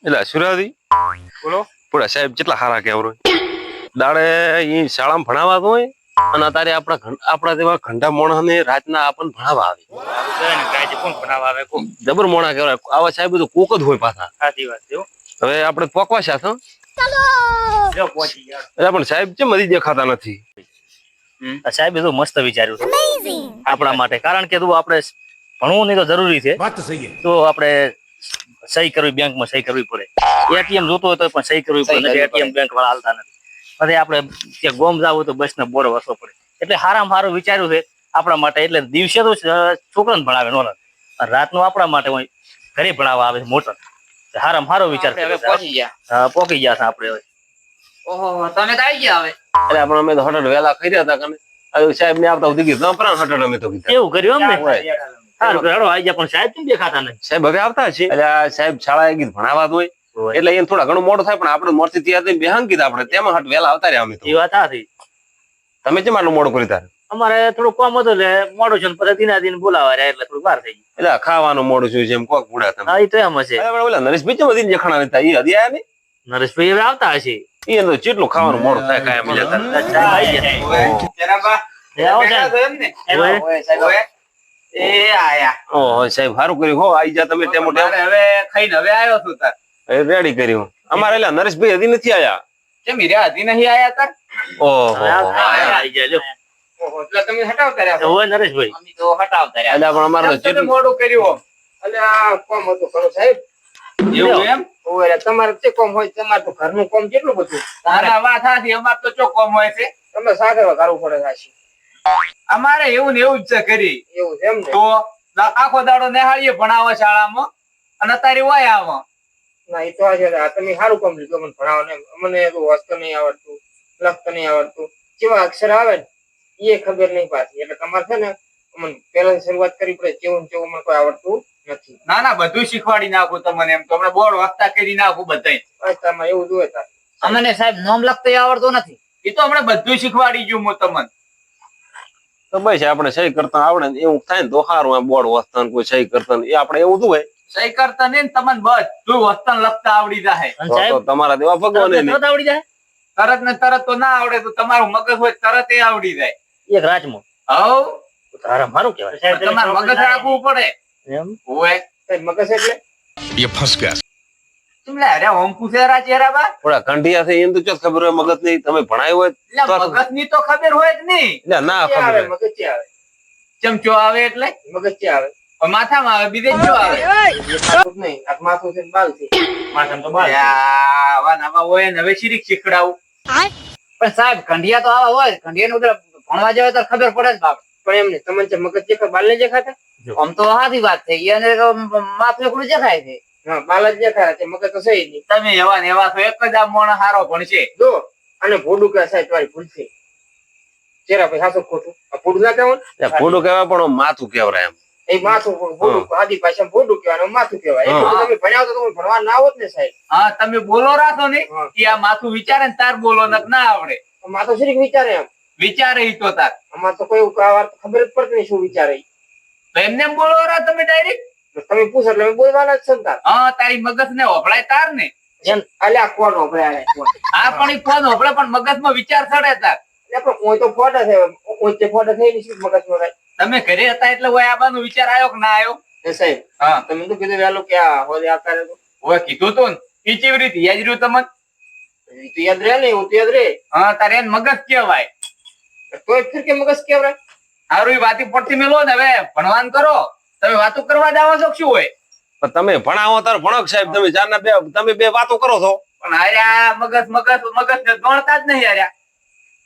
એટલે સુરાદી બોલો. પૂરા સાહેબ કેટલા સારા કેવરો દાડે ઈ શાળામાં ભણાવવા તો હોય અને અત્યારે આપણા જેવા ઘંટા મોણા ને રાતના આપણને ભણાવવા આવે કાંઈ કોણ ભણાવવા આવે કોણ? જબર મોણા કહેવાય આવા સાહેબ તો કોક જ હોય પાછા. સાચી વાત છે હો. હવે આપણે પોકવા છે લ્યો પહોંચી ગયા. એટલે પણ સાહેબ કેમ હજી દેખાતા નથી? આ સાહેબે તો મસ્ત વિચાર્યું છે આપણા માટે, કારણ કે તું આપણે ભણવું નહીં તો જરૂરી છે. વાત તો સહી તો આપણે સહી કરવી, બેંકમાં સહી કરવી પડે. એટીએમ જોતો હોય તો પણ સહી કરવી પડે. એટીએમ બેંક વાળા હાલતા નથી. પછી આપણે ક્યાંક ગોમ જવું તો બસ ને બોર્ડ વસવો પડે. એટલે સારામાં સારું વિચાર્યું છે આપણા માટે. એટલે દિવસે તો છોકરાને ભણાવે નો રાતનું આપણા માટે હોય ઘરે ભણાવવા આવે છે મોટર. સારામાં સારો વિચાર કર્યો છે. પહોંચી ગયા. હા, પોકી ગયા છે આપણે હવે. ઓહો, તમે તો આવી ગયા હવે. એટલે આપણે અમે તો હટડ વહેલા કર્યા હતા કને હવે સાહેબ ને આવતા સુધી કીધું પ્રાણ હટડ અમે તો કીધા એવું કર્યું અમને. હોય. સારું હેડો આવી ગયા, પણ સાહેબ કેમ દેખાતા નહીં? સાહેબ હવે આવતા છે એટલે આ સાહેબ શાળાએ ગીત ભણાવવા તો હોય એટલે એને થોડા ઘણું મોડું થાય પણ આપણે મોરથી તૈયાર થઈને બેહાન કીધા આપણે તેમાં હટ વહેલા આવતા રહ્યા અમે તો. એ વાત સાચી. તમે કેમ આટલું મોડું કર્યું તારે? અમારે થોડું કામ હતું એટલે મોડું છે ને પછી દિના દિન બોલાવા રહ્યા એટલે થોડું વાર થઈ ગયું. એટલે ખાવાનું મોડું છું જેમ કોક પૂડા તમે હા, એ તો એમ હશે. હવે ઓલા નરેશભાઈ કેમ હજી જખણા નતા ઈ હજી આયા નહીં? નરેશભાઈ હવે આવતા હશે. ઈ તો કેટલું ખાવાનું મોડું થાય કાયમ જતા. સાહેબ આવી ગયા. જનાબા, એ આવો બેઠા સાહેબ. છો એમ ને? ઓય. ઓય, સાહેબ, ઓય. એ આયા. ઓહો સાહેબ સારું કર્યું હો આઈ જા તમે ટેમો ટેમ મારે હવે ખાઈને હવે આવ્યો છું તાર. રેડી કર્યું. અમારે એટલે નરેશભાઈ હજી નથી આયા. કેમ હીરા હજી નહીં આયા તાર? ઓહો હવે આવી ગયા લ્યો. ઓહો, એટલે તમે હટાવતા રહ્યા છો. ઓય નરેશભાઈ. અમે તો હટાવતા રહ્યા. એટલે પણ અમારે તો કેમ તમે જેટલું મોડું કર્યું? એટલે આ કોમ હતું ખરું સાહેબ. એવું એમ? ઓય, તમારે તે કોમ હોય, તમારે તો ઘરનું કોમ કેટલું બધું. તારા વાત સાચી, અમારે તો ચો કોમ હોય છે. તમે સાથે કરવું પડે સાચી. અમારે એવું ને એવું જ છે કરી. એવું છે એમ ને? તો આખો દાડો નિહાળીએ ભણાવો શાળામાં અને અત્યારે હોય આવો. ના એ તો આજે તમે સારું કામ લીધું મને ભણાવો ને. મને તો વાંચતો નહીં આવડતું, લખતો નહીં આવડતું, કેવા અક્ષર આવે ને એ ખબર નહીં પાછી. એટલે તમારે છે ને મને પહેલા શરૂઆત કરવી પડે. કેવું કેવું મને કોઈ આવડતું નથી. ના ના, બધું શીખવાડી નાખું તમને. એમ તો હમણાં બોર્ડ વાંચતા કરી નાખું બધાય. બસ તમારે એવું જોઈએ તાર. અમને સાહેબ નોમ લખતા આવડતું નથી. એ તો હમણાં બધું શીખવાડી ગયું હું તમને. તો બસ આપણે સહી કરતા આવડે ને એવું થાય ને તો સારું. આ બોર્ડ વસ્તા કોઈ સહી કરતા ને એ આપણે એવું શું હોય સહી કરતા નહીં તમને બધું વસ્તન લખતા આવડી જાય. અને તો સાહેબ તમારા દેવા ભગવાન તરત આવડી જાય. તરત ને તરત તો ના આવડે તો તમારું મગજ હોય તરત એ આવડી જાય. એક રાજમાં. હવ તારા મારું કહેવાય. તમારું મગજ રાખવું પડે. એમ હોય મગજ એટલે ये फंस गया તમે અરે ઓમ પૂછેરા ચહેરા બા. થોડા કંઠિયા થઈ એમ તો ચોથ ખબર હોય મગજ નહીં તમે ભણાયું હોય એટલે મગજ ની તો ખબર હોય જ નહીં. એટલે ના ખબર હોય. મગજ ચે આવે? ચમચો આવે એટલે મગજ ચે આવે? પણ માથામાં આવે બીજે જો આવે. માથું નહીં, આ માથું છે ને બાલ છે. માથામાં તો બાલ છે. આવા નવા હોય ને હવે શીરીક શીખડાવું. પણ સાહેબ કંઢિયા તો આવા હોય. કંઢિયા નું ભણવા જાય તો ખબર પડે જ બાપ. પણ એમને તમને છે મગજ દેખાય બાલ ને દેખાતા? આમ તો સાચી વાત થઈ. અને માથું એકલું દેખાય છે. હા, બાલ જ દેખાય છે, મગજ તો સહી નહીં. તમે એવા ને એવા છો. એક જ આ મોણ હારો ભણશે જો. અને ભોડું કે સાહેબ તમારી ભૂલ છે. ચેરા ભાઈ સાસુ ખોટું આ ભોડું ના કહેવાય. એટલે ભૂંડું કહેવાય પણ માથું કહેવાય એમ. એ માથું ભોડું આદિ ભાષામાં ભોડું કહેવાય, માથું કહેવાય. એટલું તમે ભણ્યા તો તમે ભણવા ના આવત ને સાહેબ. હા, તમે બોલો રાખો ને કે આ માથું વિચારે ને તાર બોલો ના આવડે. માથું શરીક વિચારે એમ વિચારે ઈ તો તાર. અમાર તો કોઈ વાર ખબર જ પડતી નહીં શું વિચારે. તો એમને એમ બોલો રા તમે ડાયરેક્ટ. તમે પૂછો એટલે બોલવાના જ છે તાર. હા, તારી મગજ ને હોભળાય તાર ને. એમ અલ્યા કોણ હોભળાય? હા, પણ ઈ કોણ હોભળે પણ મગજમાં વિચાર ચડે તાર. એટલે પણ ઓય તો ફોટા છે. ઓય તે ફોટા થઈ ની મગજમાં થાય. તમે ઘરે હતા એટલે ઓય આબાનો વિચાર આવ્યો કે ના આવ્યો? એ સાહેબ હા, તમે તો કીધું વહેલું કે આ હોદે આવતા રહેજો. ઓય કીધું તો ને ઈ કેવી રીતે યાદ રહ્યું તમને? ઈ તો યાદ રહે ને, એવું તો યાદ રહે. હા, તારે એને મગજ કહેવાય. તોય ફિર કે મગજ કહેવાય. હારું ઈ વાતી પડતી મેલો ને હવે ભણવાન કરો. તમે વાતો કરવા જાવ છો શું હોય? પણ તમે ભણાવો તાર ભણો કે સાહેબ તમે ચારના તમે બે વાતો કરો છો પણ હાર્યા મગજ ને ગણતા જ નહીં હાર્યા.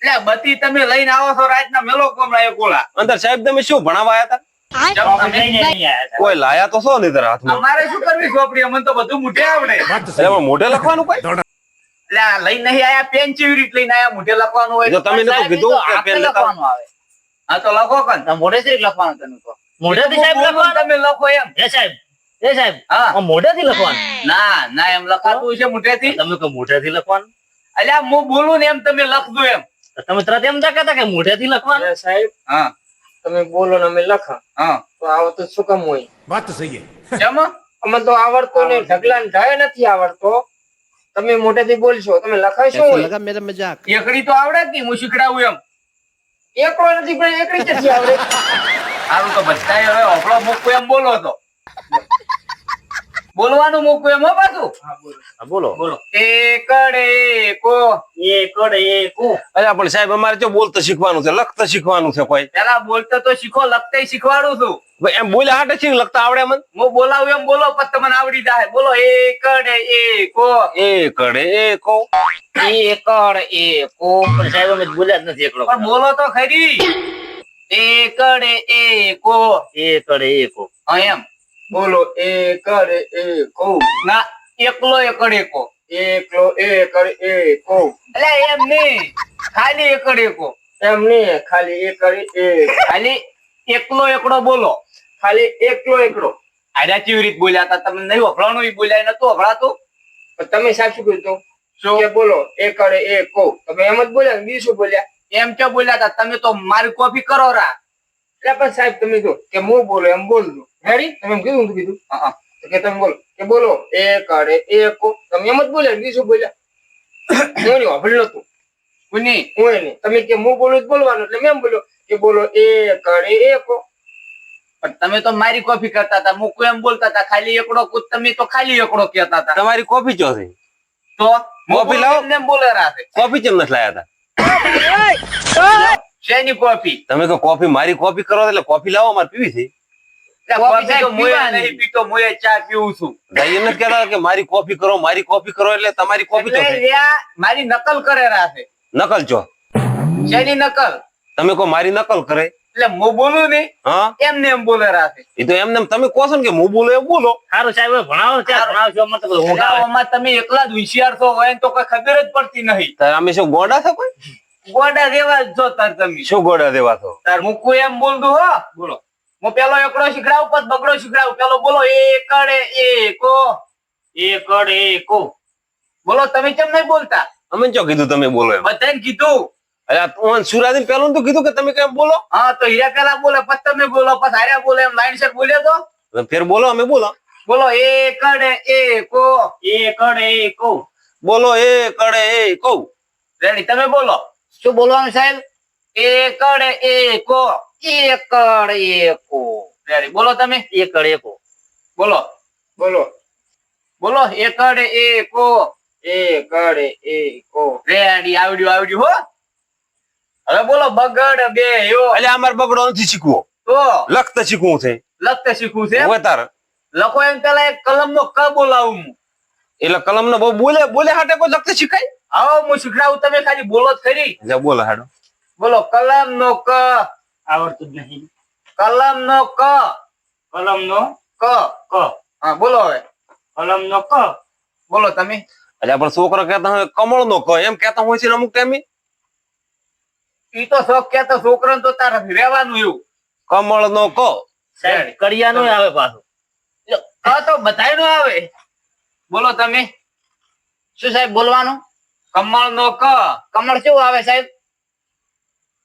એટલે બધી તમે લઈને આવો છો રાતના મેલો કોમળા ગોળા. અંદર સાહેબ તમે શું ભણાવવા આવ્યા હતા? લઈને નહીં આયા. કોઈ લાયા તો છો નહીં તારા હાથમાં. અમારે શું કરવી ચોપડી? અમને તો બધું મોઢે આવડે. बात तो એટલે सही પણ મોઢે લખવાનું કોઈ એટલે આ લઈને નહીં આયા પેન ચેવી રીત લઈને આયા? મોઢે લખવાનું હોય જો તમે નતું કીધું કે પેન લેતા લખવાનું આવે. હા તો લખો કન. મોઢે થી લખવાનું તને તો. મોઢેથી સાહેબ લખવાનું? તમે લખો એમ. એ સાહેબ હા. આ મોઢેથી લખવાનું? ના ના એમ લખાતું છે મોઢેથી. તમે કહો મોઢેથી લખવાનું? અલ્યા હું બોલું ને એમ તમે લખજો એમ. તો તમે તરત એમ ના કહેતા કે મોઢેથી લખવાનું? સાહેબ હા તમે બોલો ને અમે લખા. હા તો આવો તો શું કામ હોય? बात तो सही है કેમ? અમને તો આવડતો ને ઢગલા ને ઢાય નથી આવડતો. તમે મોટેથી બોલશો, તમે લખાશો कैसा लगा मेरा मजाक? એકડી તો આવડે જ નહીં, હું શીખડાવું એમ. એકડો નથી પણ એકડી ક્યાંથી આવડે? સારું તો બધાય હવે ઓફળો મૂકવું એમ બોલો તો. બોલવાનું મૂકવું એમ હો પાછું. બોલો બોલો. એકડે કો. એકડે કો. અરે પણ સાહેબ અમારે જો બોલતા શીખવાનું છે, લખતા શીખવાનું છે કોઈ. પેલા બોલતા તો શીખો, લખતા શીખવાડું છું. ભાઈ એમ બોલ્યા હાટે છે લખતા આવડે મને. હું બોલાવું એમ બોલો પછી તમને આવડી જાય. બોલો એકડે એકો. એકડે એકો. એકડ એકો. પણ સાહેબ અમે બોલ્યા જ નથી એકડો. પણ બોલો તો ખરી. એકડે એકો. એકડે એકો. એમ બોલો એકડ એકો. ના, એકલો એકડ એકો. એકલો એકડ એકો. એટલે એમ નહીં, ખાલી એકડ એકો. એમ નહીં, ખાલી એકડ એક. ખાલી એકલો એકડો બોલો. ખાલી એકલો એકડો. આર્યા કેવી રીત બોલ્યા હતા તમને નહીં વફરાણું? ઈ બોલ્યા નતું વફરાતું. પણ તમે સાહેબ શું કીધું? શું? કે બોલો એકડ એકો. તમે એમ જ બોલ્યા ને બીજું શું બોલ્યા? એમ કે બોલ્યા હતા તમે તો મારી કોપી કરો રા. એટલે પણ સાહેબ તમે જો કે હું બોલો એમ બોલજો. રેડી? તમે એમ કીધું, કીધું હા. તો કે તમે બોલો કે બોલો એકડ એકો. તમે એમ જ બોલ્યા ને બીજું શું બોલ્યા? હું નહીં વાપર્યું નતું. કુની હું નહીં. તમે કે હું બોલું જ બોલવાનું એટલે મેં એમ બોલ્યો કે બોલો એકડ એકો. પણ તમે તો મારી કોપી કરતા હતા, હું એમ બોલતા હતા ખાલી એકડો. તમે તો ખાલી એકડો કહેતા હતા. તમારી કોપી ચો છે? તો કોપી લાવો. એમ બોલે રાતે. કોપી કેમ નથી લાયા હતા? શેની કોપી? તમે તો કોફી મારી કોપી કરો એટલે કોફી લાવો અમારે પીવી છે. કોફી તો મોય નહીં પીતો, મોય ચા પીવું છું. ભાઈ એમ નથી કહેતા કે મારી કોપી કરો, મારી કોપી કરો એટલે તમારી કોપી ચો એટલે છે? યા મારી નકલ કરે રાતે. નકલ ચો. શેની નકલ? તમે કહો મારી નકલ કરે. એટલે હું બોલું નહીં હા એમને એમ બોલે રાતે. એ તો એમને તમે કહો છો ને કે હું બોલો એમ બોલો. સારું સાહેબ ભણાવો ત્યાં ભણાવશો. મતલબ તમે એકલા જ હોશિયાર છો હોય ને તો કોઈ ખબર જ પડતી નહીં. તાર અમે શું ગોડા છો કોઈ? ગોડા જેવા જ છો તાર તમે. શું ગોડા દેવા છો? તાર મૂકું એમ બોલ દઉં હો. બોલો. હું પેલો એકડો શીખડાવું પછી બગડો શીખડાવું. પેલો બોલો એકડે એકો. એકડે એકો. બોલો તમે કેમ નહીં બોલતા? અમે ચો કીધું તમે બોલો એમ? બધાને કીધું. અરે તું સુરાજી પેલું તો કીધું કે તમે કેમ બોલો. હા તો હીરા પેલા બોલે પછી તમે બોલો પછી હાર્યા બોલે એમ લાઈન સેટ બોલ્યો તો. ફેર બોલો અમે બોલો. બોલો એકડે એકો. એકડે એકો. બોલો એકડે એકો. રેડી તમે બોલો. શું બોલવાનું સાહેબ? એકડે એકો. એકડ એકો. રેડી બોલો તમે. એકડ એકો. બોલો. બોલો બોલો એકડે એકો. એકડ એકો. રેડી આવડ્યું હો. હવે બોલો બગડ બે યો. એટલે અમારે બગડો નથી શીખવો, તો લખતા શીખવું છે. લખતા શીખવું છે. હવે તાર લખો એમ પેલા એક કલમ નો ક બોલાવું હું. એટલે કલમ નો બહુ બોલે બોલે હાટે કોઈ લખતા શીખાય? આવો હું શીખડાવું, તમે ખાલી બોલો જ ખરી. જા બોલો હાડો. બોલો કલમ નો ક. આવડતું જ નહીં. કલમ નો ક. કલમ નો ક. ક. હા બોલો હવે. કલમ નો ક. બોલો તમે. એટલે પણ છોકરા કહેતા હોય કમળ નો ક એમ કહેતા હોય છે ને અમુક ટાઈમે. ઈ તો શોખ કેતો છોકરાને તો તારે રહેવાનું એવું. કમળ નો ક. સાહેબ કડિયા નો આવે પાછું. ક તો બધાય નો આવે. બોલો તમે. શું સાહેબ બોલવાનું? કમળ નો ક. કમળ શું આવે સાહેબ?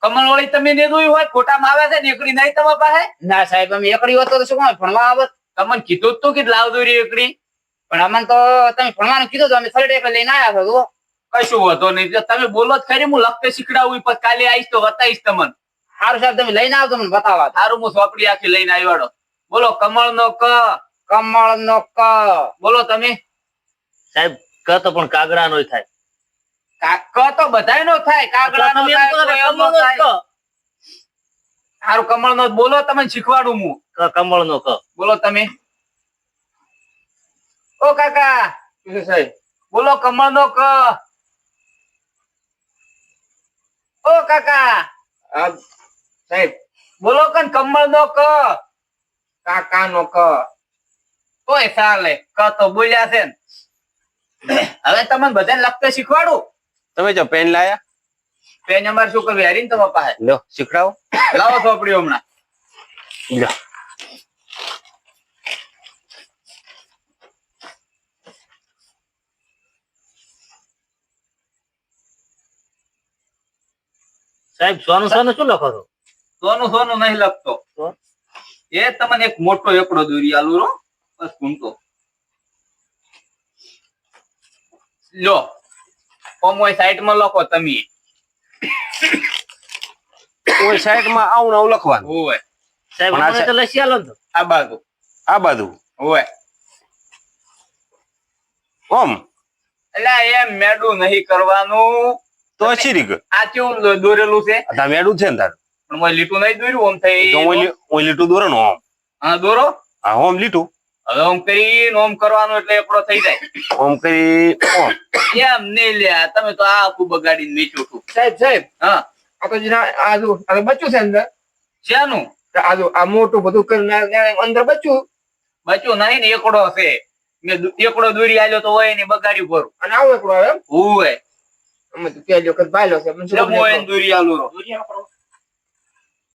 કમળ વાળી તમે ને જોયું હોય ફોટામાં આવે છે ને એકડી નહીં તમારા પાસે? ના સાહેબ અમે એકડી હોતો તો શું કામ ભણવા આવત? તમને કીધું તું કે લાવજો રે એકડી. પણ અમને તો તમે ભણવાનું કીધું તો અમે થર્ડ એક લઈને આવ્યા છો. કશું વાંધો નહીં. તમે બોલો જ ખરી, હું લખતે શીખડાવું પછી કાલે આવીશ તો બતાવીશ તમને. સારું સાહેબ તમે લઈને આવજો મને બતાવવા. સારું હું ચોપડી આખી લઈને આવ્યો. બોલો કમળ નો ક. કમળ નો ક. બોલો તમે. સાહેબ ક તો પણ કાગડા નો થાય. ક તો બધાય નો થાય. કાગડા નો થાય. સારું કમળ નો બોલો, તમને શીખવાડું હું. કમળ નો ક. બોલો તમે. ઓ કાકા. સાહેબ બોલો કમળ નો ક. ઓ કાકા. સાહેબ બોલો કન કમળ નો ક. કાકા નો ક. ઓય સાલે ક તો બોલ્યા છે ને. હવે તમને બધાને લખતે શીખવાડું. તમે જો પેન લાયા? પેન અમારે શું કરવી હારી ને તમારા પાસે? લ્યો શીખડાવો. લાવો ચોપડી હમણાં. લ્યો. સાહેબ સોનું સોનું શું લખો છો? સોનું સોનું નહીં લખતો. એ તમને એક મોટો એકડો દોરી આલું રો બસ ઘૂમતો. લો ઓમોય સાઈડમાં લખો તમે કોઈ સાઈડમાં આવું ને આવું લખવાનું ઓય સાહેબ પણ આ મને તો લસી આલો ને તો. આ બાજુ આ બાજુ ઓય ઓમ એટલે એમ મેડું નહીં કરવાનું તો શીરીક આ કેવું દોરેલું છે આ મેડું છે ને તાર પણ મોય લીટું નહીં દોર્યું ઓમ તો થઈ ઓય લીટું દોરવાનું ઓમ હા દોરો હા ઓમ લીટું હવે ઓમ કરીને ઓમ કરવાનું એટલે એકડો થઈ જાય ઓમ કરી ઓમ એમ નહીં લ્યા તમે તો આ આખું બગાડીને નીચું છું સાહેબ હા આ તો આ બચ્ચું છે અંદર શેનું આ મોટું બધું કરીને અંદર બચ્ચું નહીં ને એકડો છે મેં એકડો દોરી આલ્યો તો હોય ને બગાડ્યું ભરું અને આવો એકડો આવે હોય અમે તો ત્યાં જો ભાઈલો છે દોરી આલું